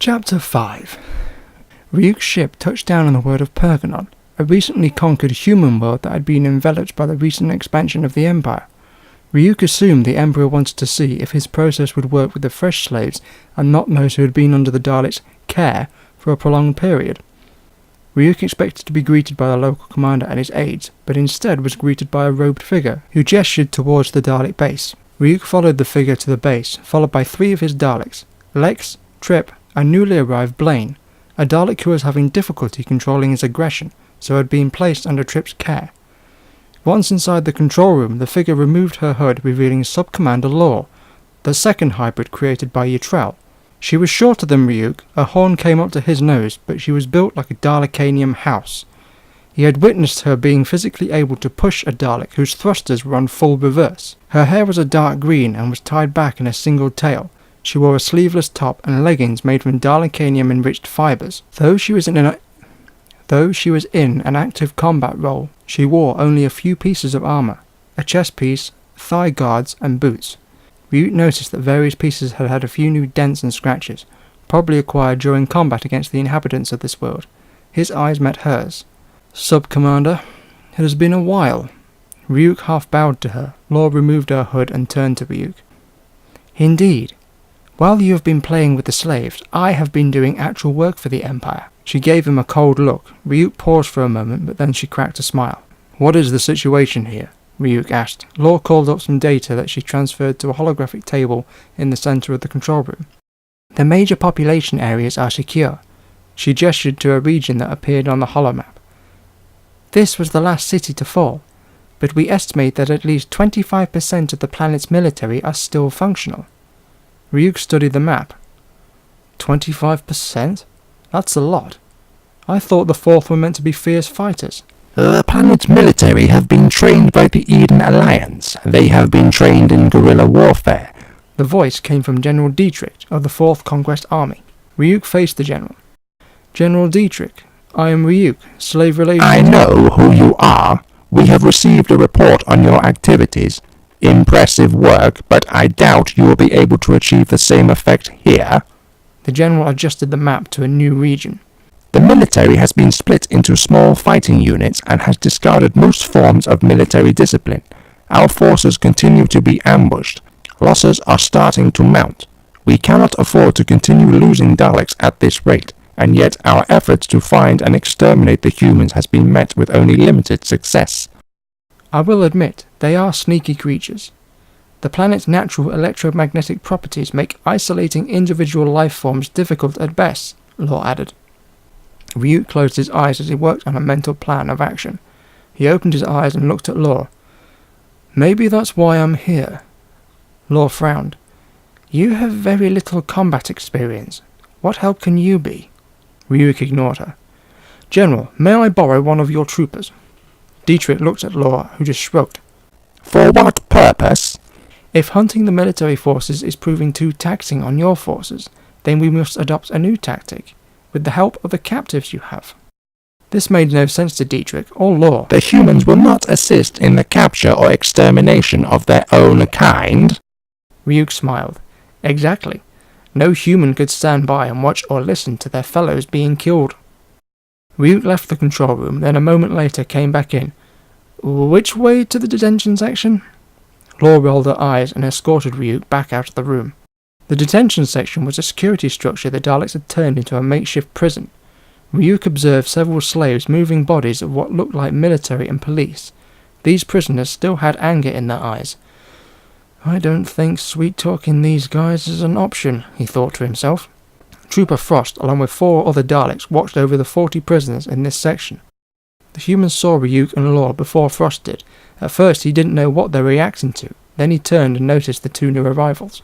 Chapter 5. Ryuk's ship touched down on the world of Pergamon, a recently conquered human world that had been enveloped by the recent expansion of the Empire. Ryuk assumed the Emperor wanted to see if his process would work with the fresh slaves and not those who had been under the Daleks' care for a prolonged period. Ryuk expected to be greeted by the local commander and his aides, but instead was greeted by a robed figure, who gestured towards the Dalek base. Ryuk followed the figure to the base, followed by 3 of his Daleks, Lex, Trip, and newly arrived Blaine, a Dalek who was having difficulty controlling his aggression, so had been placed under Trip's care. Once inside the control room, the figure removed her hood, revealing Sub-Commander Law, the second hybrid created by Ytrel. She was shorter than Ryuk, a horn came up to his nose, but she was built like a Dalekanium house. He had witnessed her being physically able to push a Dalek whose thrusters were on full reverse. Her hair was a dark green and was tied back in a single tail. She wore a sleeveless top and leggings made from Dalekanium-enriched fibres. Though she was in an active combat role, she wore only a few pieces of armour, a chest piece, thigh guards, and boots. Ryuk noticed that various pieces had had a few new dents and scratches, probably acquired during combat against the inhabitants of this world. His eyes met hers. "Sub-Commander, it has been a while." Ryuk half bowed to her. Law removed her hood and turned to Ryuk. "Indeed. While you have been playing with the slaves, I have been doing actual work for the Empire." She gave him a cold look. Ryuk paused for a moment, but then she cracked a smile. "What is the situation here?" Ryuk asked. Law called up some data that she transferred to a holographic table in the centre of the control room. "The major population areas are secure." She gestured to a region that appeared on the holomap. "This was the last city to fall, but we estimate that at least 25% of the planet's military are still functional." Ryuk studied the map. 25%? That's a lot. I thought the 4th were meant to be fierce fighters. The planet's military have been trained by the Eden Alliance. They have been trained in guerrilla warfare. The voice came from General Dietrich of the 4th Conquest Army. Ryuk faced the general. "General Dietrich, I am Ryuk, slave relations..." "I know who you are. We have received a report on your activities. Impressive work, but I doubt you will be able to achieve the same effect here." The general adjusted the map to a new region. "The military has been split into small fighting units and has discarded most forms of military discipline. Our forces continue to be ambushed. Losses are starting to mount. We cannot afford to continue losing Daleks at this rate, and yet our efforts to find and exterminate the humans has been met with only limited success." "I will admit, they are sneaky creatures. The planet's natural electromagnetic properties make isolating individual life forms difficult at best," Law added. Ryuk closed his eyes as he worked on a mental plan of action. He opened his eyes and looked at Law. "Maybe that's why I'm here." Law frowned. "You have very little combat experience. What help can you be?" Ryuk ignored her. "General, may I borrow one of your troopers?" Dietrich looked at Law, who just shrugged. "For what purpose?" "If hunting the military forces is proving too taxing on your forces, then we must adopt a new tactic, with the help of the captives you have." This made no sense to Dietrich or Law. "The humans will not assist in the capture or extermination of their own kind." Ryuk smiled. "Exactly. No human could stand by and watch or listen to their fellows being killed." Ryuk left the control room, then a moment later came back in. "Which way to the detention section?" Law rolled her eyes and escorted Ryuk back out of the room. The detention section was a security structure the Daleks had turned into a makeshift prison. Ryuk observed several slaves moving bodies of what looked like military and police. These prisoners still had anger in their eyes. "I don't think sweet-talking these guys is an option," he thought to himself. Trooper Frost, along with 4 other Daleks, watched over the 40 prisoners in this section. The humans saw Ryuk and Law before Frost did. At first he didn't know what they were reacting to. Then he turned and noticed the 2 new arrivals.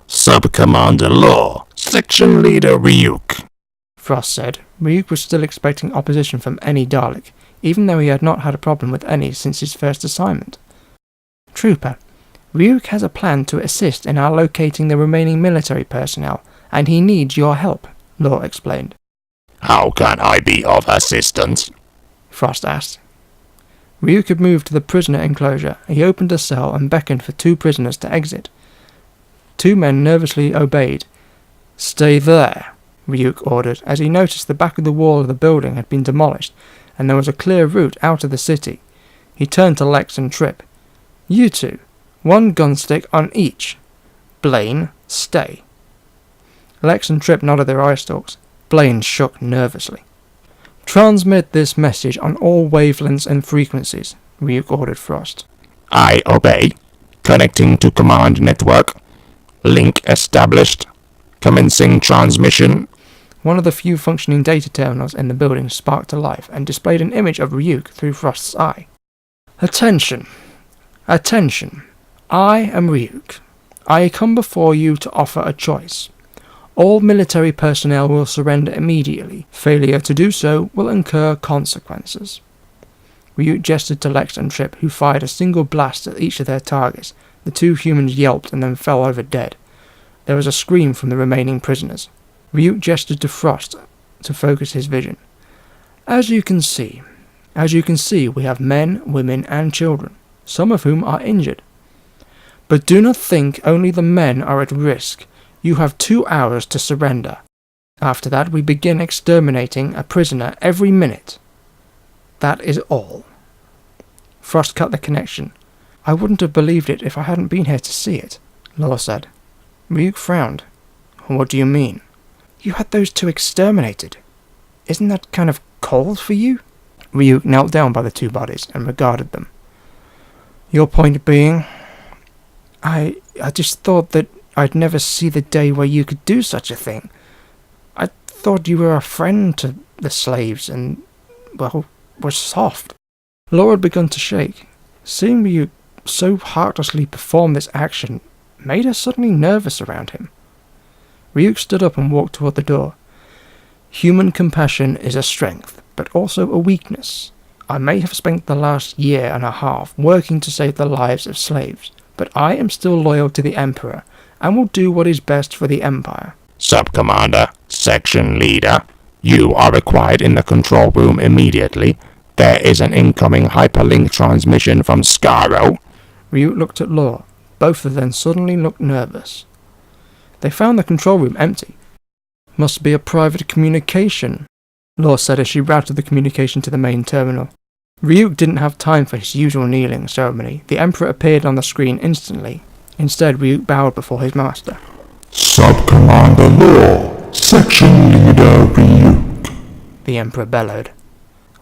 "Sub-Commander Law, Section Leader Ryuk," Frost said. Ryuk was still expecting opposition from any Dalek, even though he had not had a problem with any since his first assignment. "Trooper, Ryuk has a plan to assist in our locating the remaining military personnel, and he needs your help," Law explained. "How can I be of assistance?" Frost asked. Ryuk had moved to the prisoner enclosure. He opened a cell and beckoned for 2 prisoners to exit. 2 men nervously obeyed. "Stay there," Ryuk ordered, as he noticed the back of the wall of the building had been demolished, and there was a clear route out of the city. He turned to Lex and Trip. "You two, one gunstick on each. Blaine, stay." Lex and Trip nodded their eye stalks. Blaine shook nervously. "Transmit this message on all wavelengths and frequencies," Ryuk ordered Frost. I obey. Connecting to command network. Link established. Commencing transmission. One of the few functioning data terminals in the building sparked to life and displayed an image of Ryuk through Frost's eye. "Attention! Attention! I am Ryuk. I come before you to offer a choice. All military personnel will surrender immediately. Failure to do so will incur consequences." Ryuk gestured to Lex and Trip, who fired a single blast at each of their targets. The two humans yelped and then fell over dead. There was a scream from the remaining prisoners. Ryuk gestured to Frost to focus his vision. As you can see, we have men, women, and children, some of whom are injured. But do not think only the men are at risk. You have 2 hours to surrender. After that, we begin exterminating a prisoner every minute. That is all." Frost cut the connection. "I wouldn't have believed it if I hadn't been here to see it," Law said. Ryuk frowned. "What do you mean?" "You had those two exterminated. Isn't that kind of cold for you?" Ryuk knelt down by the two bodies and regarded them. "Your point being?" I just thought that I'd never see the day where you could do such a thing. I thought you were a friend to the slaves and, well, were soft." Law had begun to shake. Seeing Ryuk so heartlessly perform this action made her suddenly nervous around him. Ryuk stood up and walked toward the door. "Human compassion is a strength, but also a weakness. I may have spent the last year and a half working to save the lives of slaves, but I am still loyal to the Emperor, and will do what is best for the Empire." Sub-Commander, Section Leader, you are required in the control room immediately. There is an incoming hyperlink transmission from Skaro. Ryuk looked at Law. Both of them suddenly looked nervous. They found the control room empty. "Must be a private communication," Law said as she routed the communication to the main terminal. Ryuk didn't have time for his usual kneeling ceremony. The Emperor appeared on the screen instantly. Instead, Ryuk bowed before his master. "Sub-Commander Law, Section Leader Ryuk," the Emperor bellowed.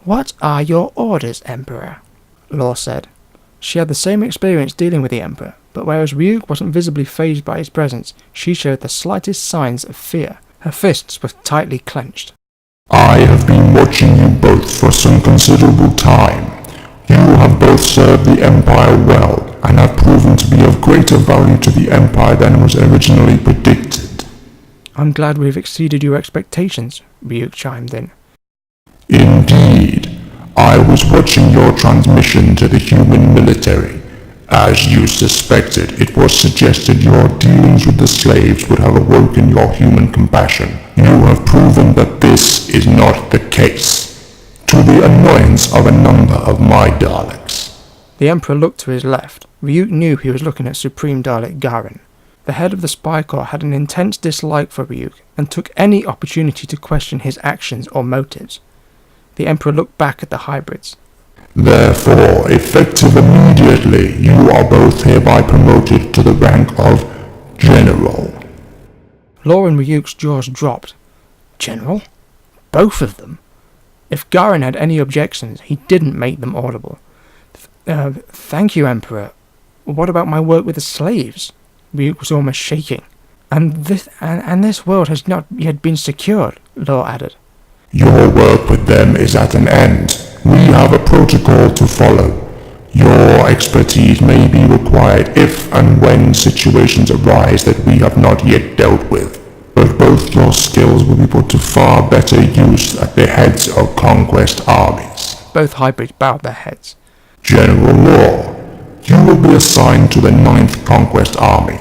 "What are your orders, Emperor?" Law said. She had the same experience dealing with the Emperor, but whereas Ryuk wasn't visibly fazed by his presence, she showed the slightest signs of fear. Her fists were tightly clenched. "I have been watching you both for some considerable time. You have both served the Empire well, and have proven to be of greater value to the Empire than was originally predicted." "I'm glad we've exceeded your expectations," Ryuk chimed in. "Indeed. I was watching your transmission to the human military. As you suspected, it was suggested your dealings with the slaves would have awoken your human compassion. You have proven that this is not the case, to the annoyance of a number of my Daleks." The Emperor looked to his left. Ryuk knew he was looking at Supreme Dalek Garen. The head of the Spy Corps had an intense dislike for Ryuk, and took any opportunity to question his actions or motives. The Emperor looked back at the hybrids. "Therefore, effective immediately, you are both hereby promoted to the rank of General." Law and Ryuk's jaws dropped. General? Both of them? If Garen had any objections, he didn't make them audible. Thank you, Emperor. What about my work with the slaves?" Ryuk was almost shaking. And this world has not yet been secured," Law added. "Your work with them is at an end. We have a protocol to follow. Your expertise may be required if and when situations arise that we have not yet dealt with, but both your skills will be put to far better use at the heads of conquest armies." Both hybrids bowed their heads. "General Law, you will be assigned to the 9th Conquest Army.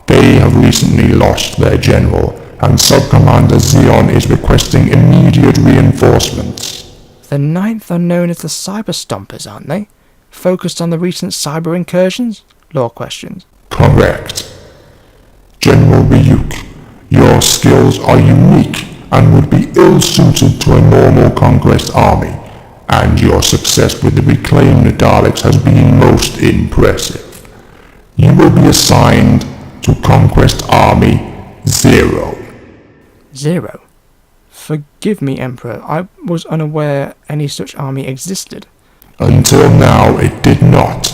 They have recently lost their general, and Sub-Commander Zeon is requesting immediate reinforcements." The 9th are known as the Cyber Stompers, aren't they? Focused on the recent cyber incursions? Law questioned. "Correct. General Ryuk, your skills are unique and would be ill-suited to a normal conquest army, and your success with the reclaimed Daleks has been most impressive. You will be assigned to Conquest Army 0. 0? Forgive me, Emperor. I was unaware any such army existed. Until now it did not.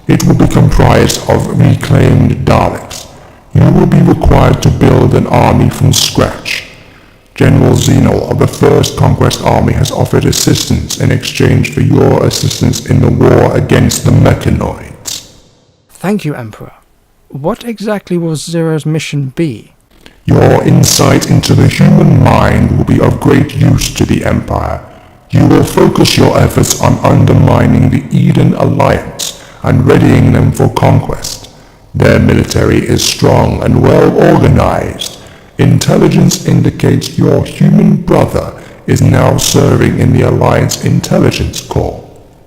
It will be comprised of reclaimed Daleks. You will be required to build an army from scratch. General Xenol of the 1st Conquest Army has offered assistance in exchange for your assistance in the war against the Mechanoids. Thank you, Emperor. What exactly will Zero's mission be? Your insight into the human mind will be of great use to the Empire. You will focus your efforts on undermining the Eden Alliance and readying them for conquest. Their military is strong and well organized. Intelligence indicates your human brother is now serving in the Alliance Intelligence Corps.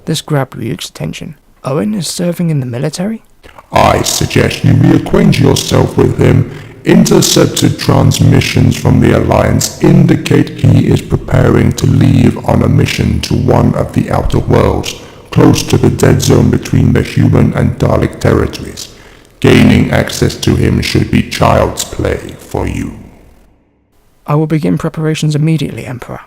This grabbed Ryuk's attention. Owen is serving in the military? I suggest you reacquaint yourself with him. Intercepted transmissions from the Alliance indicate he is preparing to leave on a mission to one of the outer worlds, close to the dead zone between the human and Dalek territories. Gaining access to him should be child's play for you. I will begin preparations immediately, Emperor.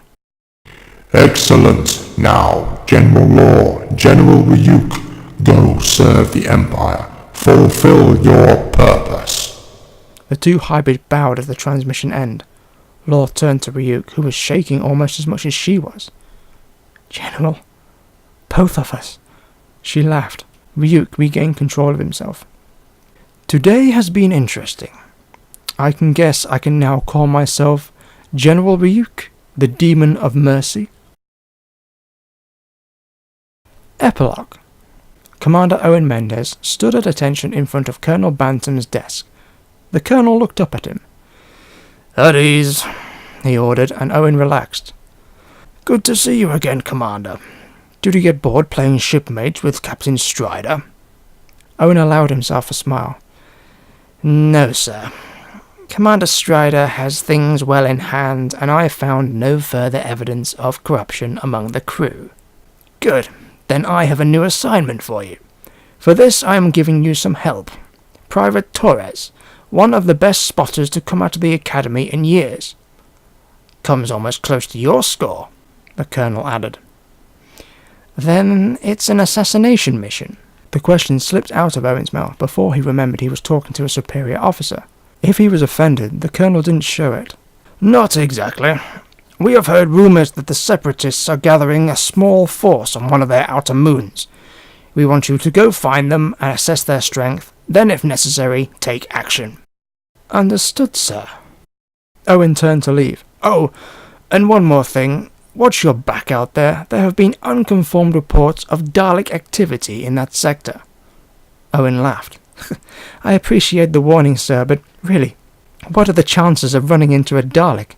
Excellent. Now, General Law, General Ryuk, go serve the Empire. Fulfill your purpose. The two hybrids bowed at the transmission end. Law turned to Ryuk, who was shaking almost as much as she was. General, both of us. She laughed. Ryuk regained control of himself. Today has been interesting. I can guess I can now call myself General Ryuk, the Demon of Mercy. Epilogue. Commander Owen Mendez stood at attention in front of Colonel Bantam's desk. The Colonel looked up at him. "At ease," he ordered, and Owen relaxed. "Good to see you again, Commander. Did you get bored playing shipmates with Captain Strider?" Owen allowed himself a smile. "No, sir. Commander Strider has things well in hand, and I found no further evidence of corruption among the crew." "Good. Then I have a new assignment for you. For this I am giving you some help. Private Torres, one of the best spotters to come out of the academy in years. Comes almost close to your score," the Colonel added. "Then it's an assassination mission." The question slipped out of Owen's mouth before he remembered he was talking to a superior officer. If he was offended, the Colonel didn't show it. "Not exactly. We have heard rumors that the Separatists are gathering a small force on one of their outer moons. We want you to go find them and assess their strength, then if necessary, take action." "Understood, sir." Owen turned to leave. "Oh, and one more thing. Watch your back out there. There have been unconfirmed reports of Dalek activity in that sector." Owen laughed. "I appreciate the warning, sir, but really, what are the chances of running into a Dalek?